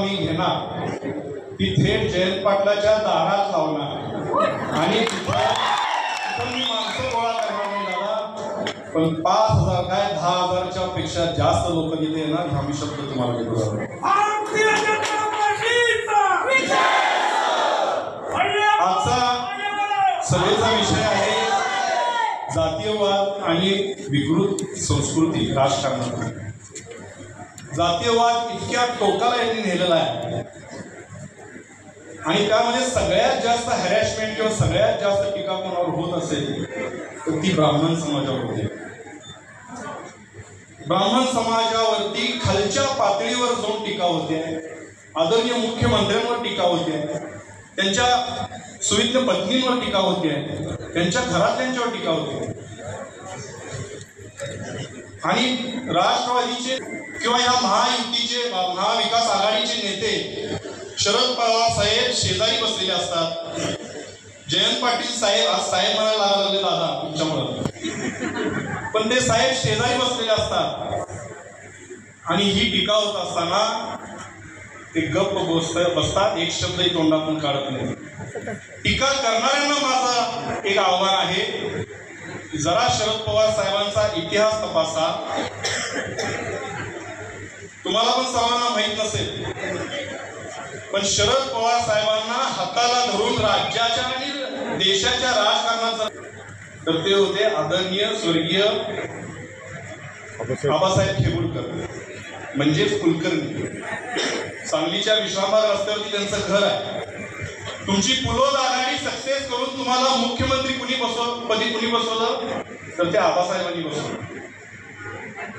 मी घेणार ती थेट जयंत पाटलाच्या दारात लावणार आणि तिथं मी माणसं गोळा करणार नाही दादा, पण 5,000 काय 10,000च्या पेक्षा जास्त लोक तिथे येणार हा मी शब्द तुम्हाला देतो. आजचा सभेचा विषय आहे जातीयवाद आणि विकृत संस्कृती राजकारणात. जातीयवाद इतक्या टोकाला यांनी नेलेला आहे आणि त्यामध्ये सगळ्यात जास्त हॅरॅसमेंट किंवा सगळ्यात जास्त टीका कोणावर होत असेल तर ती ब्राह्मण समाजावर होते. ब्राह्मण समाजावरती खालच्या पातळीवर जाऊन टीका होते, आदरणीय मुख्यमंत्र्यांवर टीका होते, त्यांच्या सुविद्य पत्नींवर टीका होते, त्यांच्या घरातल्यांच्यावर टीका होते. आणि राष्ट्रवादीचे किंवा या महायुतीचे महाविकास आघाडीचे नेते शरद पवार साहेब शेजारी बसलेले असतात. जयंत पाटील साहेब आज साहेब म्हणायला लागले दादा तुमच्यामुळं, पण ते साहेब शेजारी बसलेले असतात आणि ही टीका होत असताना ते गप्प बसतात, एक शब्दही तोंडातून काढत नाही. टीका करणाऱ्यांना माझं एक आव्हान आहे, जरा शरद पवार साहेबांचा इतिहास तपासा. तुम्हाला पण सर्वांना माहित नसेल, पण शरद पवार साहेबांना हाताला धरून राज्याच्या आणि देशाच्या राजकारणाचा तर ते होते आदरणीय स्वर्गीय आबासाहेब खेबुडकर म्हणजेच कुलकर्णी. सांगलीच्या विश्रामबाग रस्त्यावरती त्यांचं घर आहे. तुमची पुलोद आघाडी सक्सेस करून तुम्हाला मुख्यमंत्री कुणी बसवलं तर त्या आबासाहेबांनी बसवलं.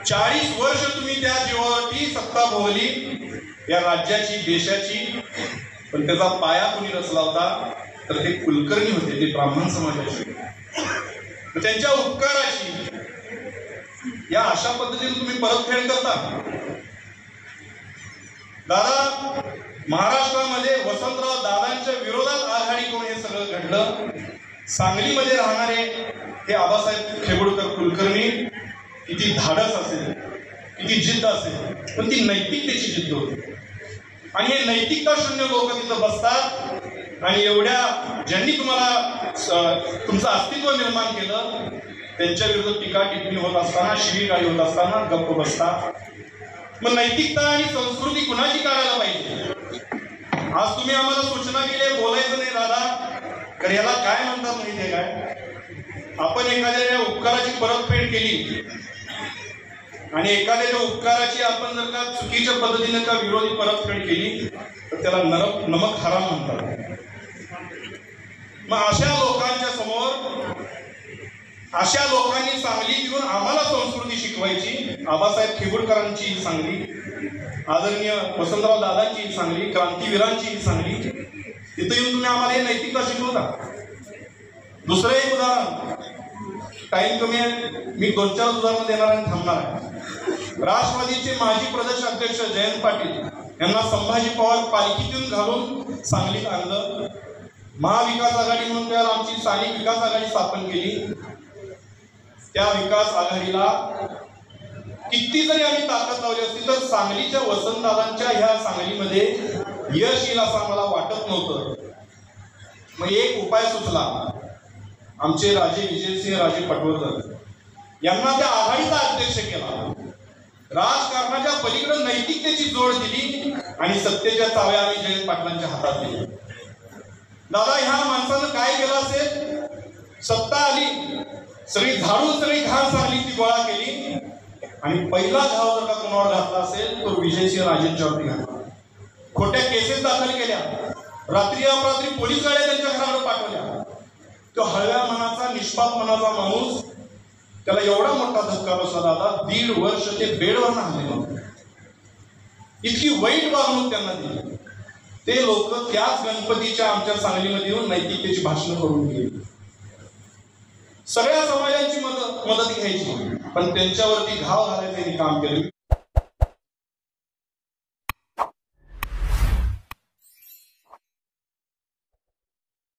40 वर्ष तुम्ही त्या जीवावरती सत्ता भोगली या राज्याची देशाची, पण त्याचा पाया कुणी रचला होता तर ते कुलकर्णी होते, ते ब्राह्मण समाजाचे. त्यांच्या उपकाराची या अशा पद्धतीने तुम्ही परतफेड करता. दादा, महाराष्ट्रामध्ये वसंतराव दादांच्या विरोधात आघाडी करून हे सगळं घडलं. सांगलीमध्ये राहणारे हे आबासाहेब खेबुडकर कुलकर्णी किती धाडस असेल, किती जिद्द असेल, पण ती नैतिकतेची जिद्द होती. आणि हे नैतिकता शून्य लोक तिथं बसतात आणि एवढ्या ज्यांनी तुम्हाला तुमचं अस्तित्व निर्माण केलं त्यांच्या विरुद्ध टीका टिप्पणी होत असताना, शिवीगाळी होत असताना गप्प बसतात. मग नैतिकता आणि संस्कृती कुणाची काढायला पाहिजे? आज तुम्ही आम्हाला सूचना केली बोलायचं नाही दादा, तर याला काय म्हणतात माहिती आहे काय? आपण एखाद्या उपकाराची परतफेड केली आणि एखाद्या उपकाराची आपण जर का चुकीच्या पद्धतीने का विरोधी परतफेड केली तर त्याला नमक हराम म्हणतात. मग अशा लोकांच्या समोर अशा लोकांनी सांगली घेऊन आम्हाला संस्कृती शिकवायची. आबासाहेब खेबुडकरांची सांगली, आदरणीय वसंतराव दादांची सांगली, क्रांतीवीरांची सांगली, तिथे येऊन तुम्ही आम्हाला हे नैतिकता शिकवता. दुसरं एक उदाहरण, टाइम कमी आहे, मी 2-4 उदाहरण देणार आणि थांबणार आहे. राष्ट्रवादीचे माजी प्रदेश अध्यक्ष जयंत पाटील यांना संभाजी पवार पालखीतून घालून सांगलीत आणलं. महाविकास आघाडी म्हणून त्याला आमची स्थानिक विकास आघाडी स्थापन केली. त्या विकास आघाडीला किती जरी आम्ही ताकद लावली असती तर सांगलीच्या वसंतदादांच्या ह्या सांगलीमध्ये यश येईल असं आम्हाला वाटत नव्हतं. मग एक उपाय सुचला. आमचे राजे विजयसिंह राजे पटवर्धन यांना त्या आघाडीचा अध्यक्ष केला. राजकारणाच्या पलीकडे नैतिकतेची जोड दिली आणि सत्तेच्या चाव्या आम्ही जयंत पाटलांच्या हातात दिली. दादा, ह्या माणसानं काय केलं असेल? सत्ता आली, सगळी झाडून सगळी घाण सांगली ती गोळा केली आणि पहिला घाव जर का कोणावर घातला असेल तो विजयसिंह राजेंच्यावरती घातला. खोट्या केसेस दाखल केल्या, रात्री अपरात्री पोलीस गाड्या त्यांच्या घराकडे पाठवल्या. तो हळव्या मनाचा निष्पाप मनाचा माणूस, त्याला एवढा मोठा धक्का बसला दादा, 1.5 वर्ष ते बेडवर राहिले. इतकी वाईट वागणूक त्यांना दिली. ते लोक त्याच गणपतीच्या आमच्या सांगलीमध्ये येऊन नैतिकतेची भाषणं करून गेली. सगळ्या समाजांची मदत घ्यायची, पण त्यांच्यावरती घाव घालायचं काम केलं.